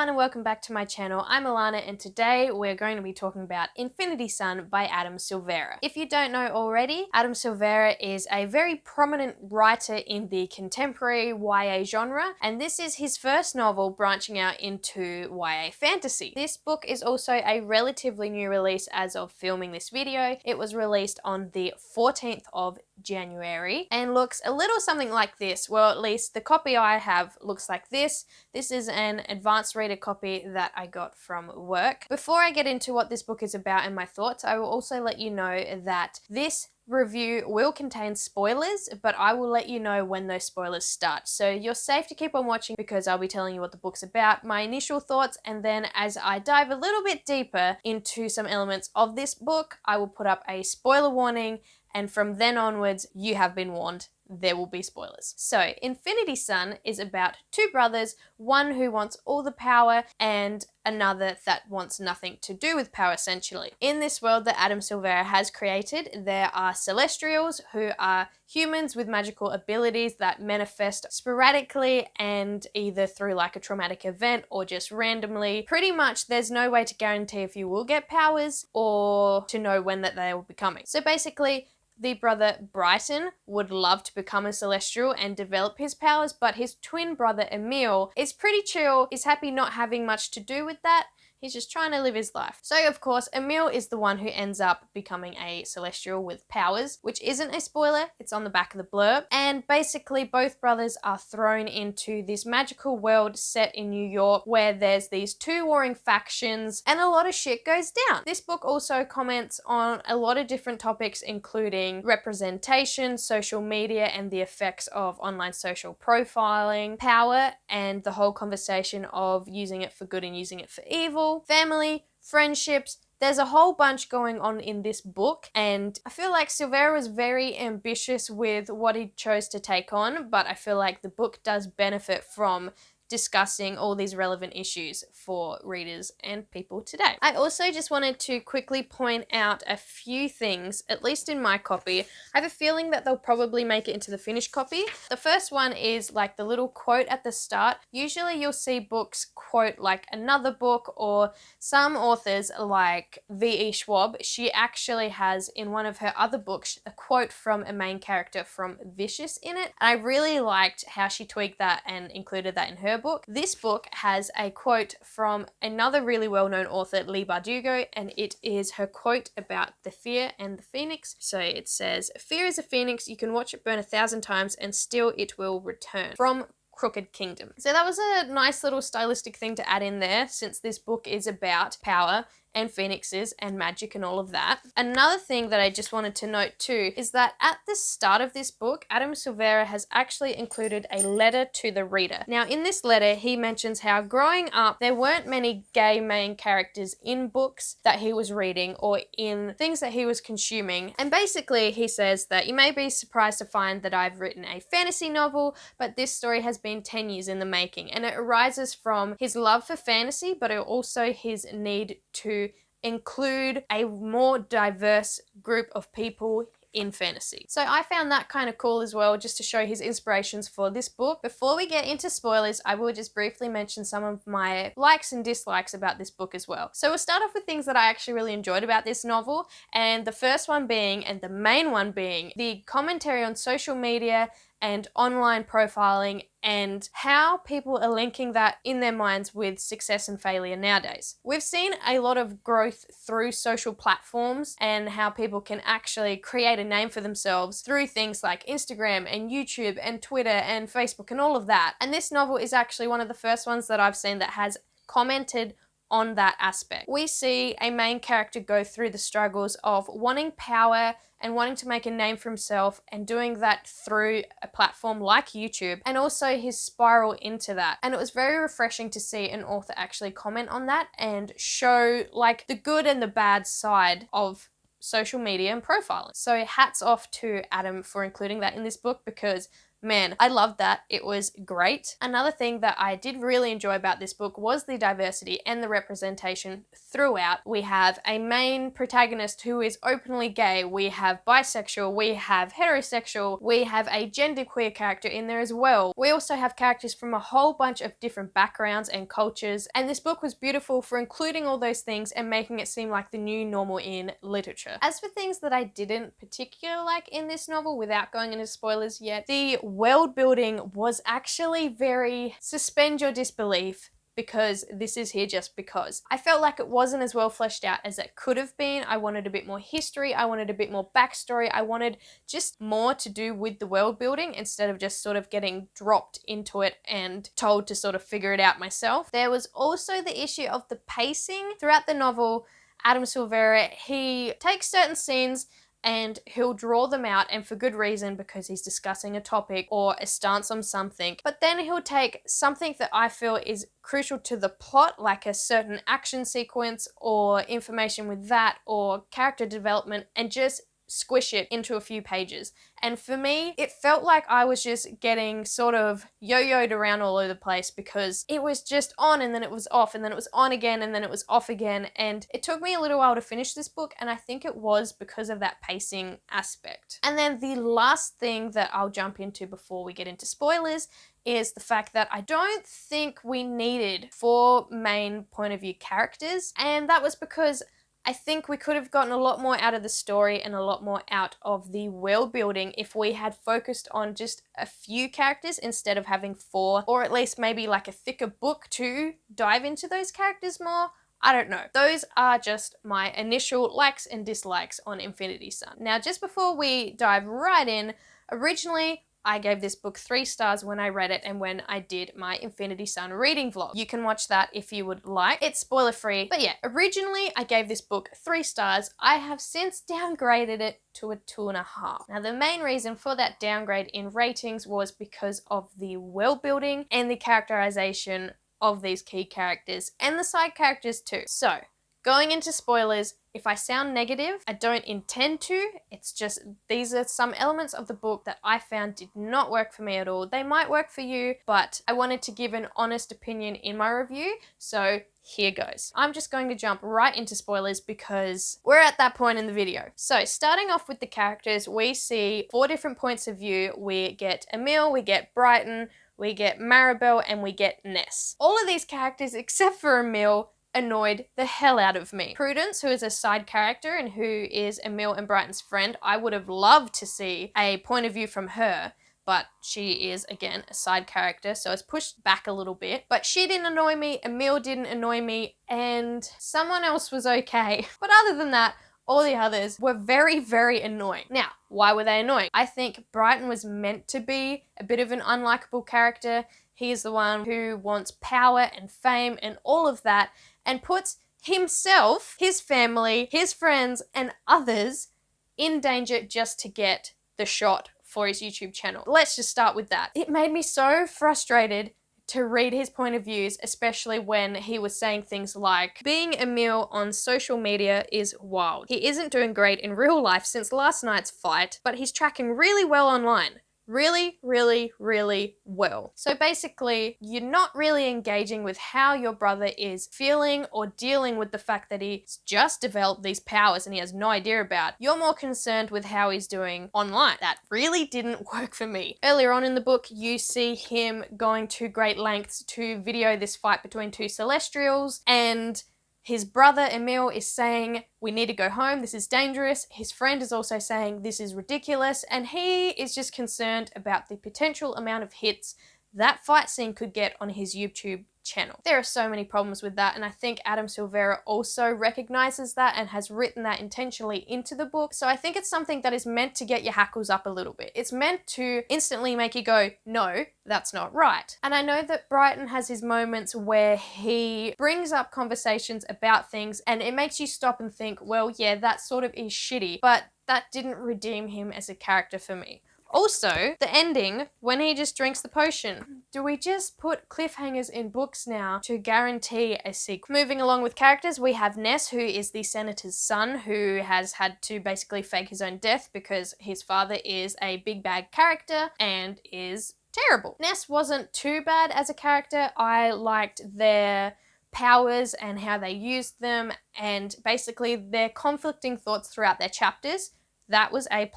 everyone and welcome back to my channel. I'm Alana and today we're going to be talking about Infinity Sun by Adam Silvera. If you don't know already, Adam Silvera is a very prominent writer in the contemporary YA genre, and this is his first novel branching out into YA fantasy. This book is also a relatively new release as of filming this video. It was released on the 14th of January and looks a little something like this. Well, at least the copy I have looks like this. This is an advanced reader copy that I got from work. Before I get into what this book is about and my thoughts, I will also let you know that this review will contain spoilers, but I will let you know when those spoilers start. So you're safe to keep on watching because I'll be telling you what the book's about, my initial thoughts, and then as I dive a little bit deeper into some elements of this book, I will put up a spoiler warning, and from then onwards, you have been warned. There will be spoilers. So, Infinity Sun is about two brothers, one who wants all the power and another that wants nothing to do with power, essentially. In this world that Adam Silvera has created, there are Celestials who are humans with magical abilities that manifest sporadically and either through like a traumatic event or just randomly. Pretty much there's no way to guarantee if you will get powers or to know when that they will be coming. So basically, the brother Brighton would love to become a Celestial and develop his powers, but his twin brother Emil is pretty chill, is happy not having much to do with that. He's just trying to live his life. So of course, Emil is the one who ends up becoming a Celestial with powers, which isn't a spoiler, it's on the back of the blurb. And basically both brothers are thrown into this magical world set in New York where there's these two warring factions and a lot of shit goes down. This book also comments on a lot of different topics including representation, social media and the effects of online social profiling, power and the whole conversation of using it for good and using it for evil, family, friendships. There's a whole bunch going on in this book, and I feel like Silvera was very ambitious with what he chose to take on, but I feel like the book does benefit from discussing all these relevant issues for readers and people today. I also just wanted to quickly point out a few things, at least in my copy. I have a feeling that they'll probably make it into the finished copy. The first one is like the little quote at the start. Usually you'll see books quote like another book, or some authors like V.E. Schwab, she actually has in one of her other books a quote from a main character from Vicious in it. And I really liked how she tweaked that and included that in her book. This book has a quote from another really well-known author, Leigh Bardugo, and it is her quote about the fear and the phoenix. So it says, "Fear is a phoenix, you can watch it burn 1,000 times and still it will return." From Crooked Kingdom. So that was a nice little stylistic thing to add in there since this book is about power and phoenixes and magic and all of that. Another thing that I just wanted to note too is that at the start of this book, Adam Silvera has actually included a letter to the reader. Now in this letter, he mentions how growing up, there weren't many gay main characters in books that he was reading or in things that he was consuming. And basically he says that you may be surprised to find that I've written a fantasy novel, but this story has been 10 years in the making. And it arises from his love for fantasy, but also his need to include a more diverse group of people in fantasy. So I found that kind of cool as well, just to show his inspirations for this book. Before we get into spoilers, I will just briefly mention some of my likes and dislikes about this book as well. So we'll start off with things that I actually really enjoyed about this novel, and the first one being, and the main one being, the commentary on social media and online profiling and how people are linking that in their minds with success and failure nowadays. We've seen a lot of growth through social platforms and how people can actually create a name for themselves through things like Instagram and YouTube and Twitter and Facebook and all of that. And this novel is actually one of the first ones that I've seen that has commented on that aspect. We see a main character go through the struggles of wanting power and wanting to make a name for himself and doing that through a platform like YouTube, and also his spiral into that. And it was very refreshing to see an author actually comment on that and show like the good and the bad side of social media and profiling. So hats off to Adam for including that in this book, because man, I loved that. It was great. Another thing that I did really enjoy about this book was the diversity and the representation throughout. We have a main protagonist who is openly gay, we have bisexual, we have heterosexual, we have a genderqueer character in there as well. We also have characters from a whole bunch of different backgrounds and cultures, and this book was beautiful for including all those things and making it seem like the new normal in literature. As for things that I didn't particularly like in this novel, without going into spoilers yet, the world building was actually very suspend your disbelief, because this is here just because. I felt like it wasn't as well fleshed out as it could have been. I wanted a bit more history, I wanted a bit more backstory, I wanted just more to do with the world building instead of just sort of getting dropped into it and told to sort of figure it out myself. There was also the issue of the pacing. Throughout the novel, Adam Silvera, he takes certain scenes and he'll draw them out, and for good reason, because he's discussing a topic or a stance on something. But then he'll take something that I feel is crucial to the plot, like a certain action sequence or information with that or character development, and just squish it into a few pages. And for me, it felt like I was just getting sort of yo-yoed around all over the place, because it was just on and then it was off and then it was on again and then it was off again. And it took me a little while to finish this book, and I think it was because of that pacing aspect. And then the last thing that I'll jump into before we get into spoilers is the fact that I don't think we needed 4 main point of view characters, and that was because I think we could have gotten a lot more out of the story and a lot more out of the world building if we had focused on just a few characters instead of having 4, or at least maybe like a thicker book to dive into those characters more. I don't know. Those are just my initial likes and dislikes on Infinity Son. Now, just before we dive right in, originally I gave this book 3 stars when I read it and when I did my Infinity Son reading vlog. You can watch that if you would like. It's spoiler free. But yeah, originally I gave this book 3 stars. I have since downgraded it to a 2.5. Now, the main reason for that downgrade in ratings was because of the world building and the characterization of these key characters and the side characters too. So, going into spoilers, if I sound negative, I don't intend to. It's just these are some elements of the book that I found did not work for me at all. They might work for you, but I wanted to give an honest opinion in my review, so here goes. I'm just going to jump right into spoilers because we're at that point in the video. So starting off with the characters, we see 4 different points of view. We get Emil, we get Brighton, we get Maribel, and we get Ness. All of these characters, except for Emil, annoyed the hell out of me. Prudence, who is a side character and who is Emil and Brighton's friend, I would have loved to see a point of view from her, but she is, again, a side character, so it's pushed back a little bit. But she didn't annoy me, Emil didn't annoy me, and someone else was okay. But other than that, all the others were very, very annoying. Now, why were they annoying? I think Brighton was meant to be a bit of an unlikable character. He is the one who wants power and fame and all of that, and puts himself, his family, his friends, and others in danger just to get the shot for his YouTube channel. Let's just start with that. It made me so frustrated to read his point of views, especially when he was saying things like, being Emil on social media is wild. He isn't doing great in real life since last night's fight, but he's tracking really well online. Really, really, really well. So basically, you're not really engaging with how your brother is feeling or dealing with the fact that he's just developed these powers and he has no idea about. You're more concerned with how he's doing online. That really didn't work for me. Earlier on in the book, you see him going to great lengths to video this fight between 2 Celestials, and his brother Emil is saying, we need to go home, this is dangerous. His friend is also saying, this is ridiculous. And he is just concerned about the potential amount of hits that fight scene could get on his YouTube channel. There are so many problems with that, and I think Adam Silvera also recognizes that and has written that intentionally into the book. So I think it's something that is meant to get your hackles up a little bit. It's meant to instantly make you go, no, that's not right. And I know that Brighton has his moments where he brings up conversations about things and it makes you stop and think, well, yeah, that sort of is shitty, but that didn't redeem him as a character for me. Also, the ending, when he just drinks the potion. Do we just put cliffhangers in books now to guarantee a sequel? Moving along with characters, we have Ness, who is the senator's son, who has had to basically fake his own death because his father is a big bad character and is terrible. Ness wasn't too bad as a character. I liked their powers and how they used them, and basically their conflicting thoughts throughout their chapters. That was A+.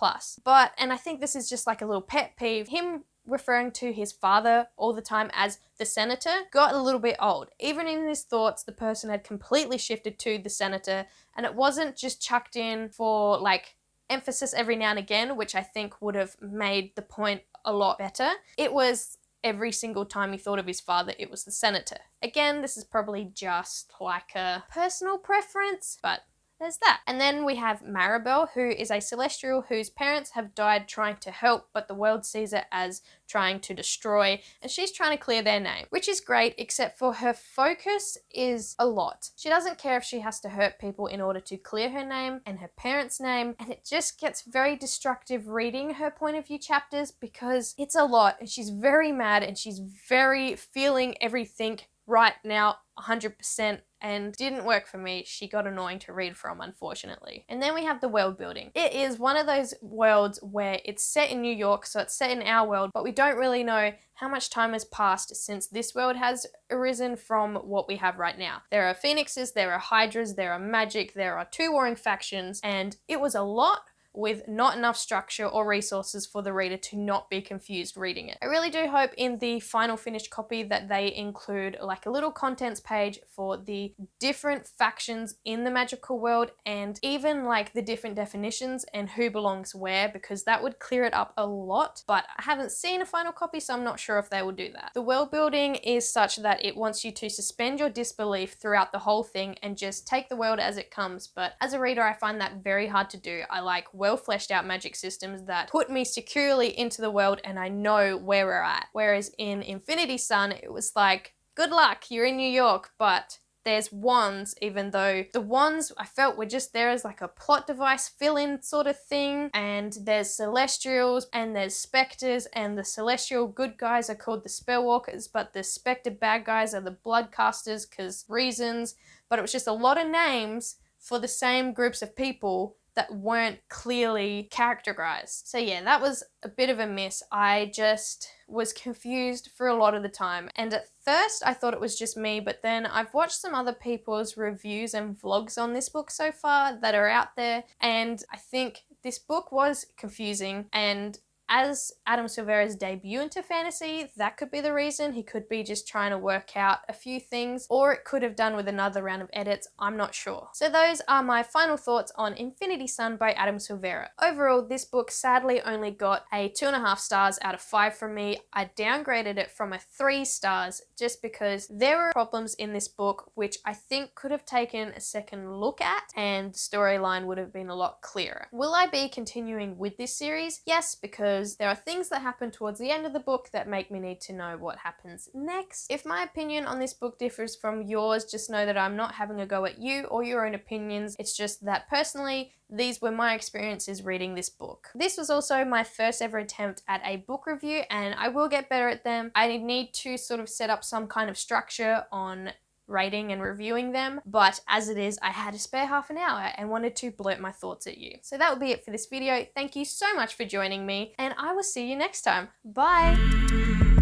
But, and I think this is just like a little pet peeve, him referring to his father all the time as the senator got a little bit old. Even in his thoughts, the person had completely shifted to the senator, and it wasn't just chucked in for like emphasis every now and again, which I think would have made the point a lot better. It was every single time he thought of his father, it was the senator. Again, this is probably just like a personal preference, but there's that. And then we have Maribel, who is a celestial whose parents have died trying to help, but the world sees it as trying to destroy, and she's trying to clear their name, which is great, except for her focus is a lot. She doesn't care if she has to hurt people in order to clear her name and her parents' name, and it just gets very destructive reading her point of view chapters because it's a lot, and she's very mad, and she's very feeling everything right now 100%, and didn't work for me. She got annoying to read from, unfortunately. And then we have the world building. It is one of those worlds where it's set in New York, so it's set in our world, but we don't really know how much time has passed since this world has arisen from what we have right now. There are phoenixes, there are hydras, there are magic, there are 2 warring factions, and it was a lot with not enough structure or resources for the reader to not be confused reading it. I really do hope in the final finished copy that they include like a little contents page for the different factions in the magical world, and even like the different definitions and who belongs where, because that would clear it up a lot, but I haven't seen a final copy, so I'm not sure if they will do that. The world building is such that it wants you to suspend your disbelief throughout the whole thing and just take the world as it comes, but as a reader I find that very hard to do. I like well fleshed out magic systems that put me securely into the world and I know where we're at. Whereas in Infinity Sun, it was like, good luck, you're in New York, but there's wands, even though the wands I felt were just there as like a plot device fill-in sort of thing, and there's celestials and there's specters, and the celestial good guys are called the spellwalkers, but the specter bad guys are the bloodcasters because reasons, but it was just a lot of names for the same groups of people that weren't clearly characterized. So yeah, that was a bit of a miss. I just was confused for a lot of the time. And at first I thought it was just me, but then I've watched some other people's reviews and vlogs on this book so far that are out there, and I think this book was confusing, and as Adam Silvera's debut into fantasy, that could be the reason. He could be just trying to work out a few things, or it could have done with another round of edits, I'm not sure. So those are my final thoughts on Infinity Sun by Adam Silvera. Overall, this book sadly only got a 2.5 stars out of 5 from me. I downgraded it from a 3 stars just because there were problems in this book which I think could have taken a second look at, and the storyline would have been a lot clearer. Will I be continuing with this series? Yes, because there are things that happen towards the end of the book that make me need to know what happens next. If my opinion on this book differs from yours, just know that I'm not having a go at you or your own opinions. It's just that personally, these were my experiences reading this book. This was also my first ever attempt at a book review, and I will get better at them. I need to sort of set up some kind of structure on rating and reviewing them, but as it is, I had a spare half an hour and wanted to blurt my thoughts at you. So that will be it for this video. Thank you so much for joining me, and I will see you next time. Bye!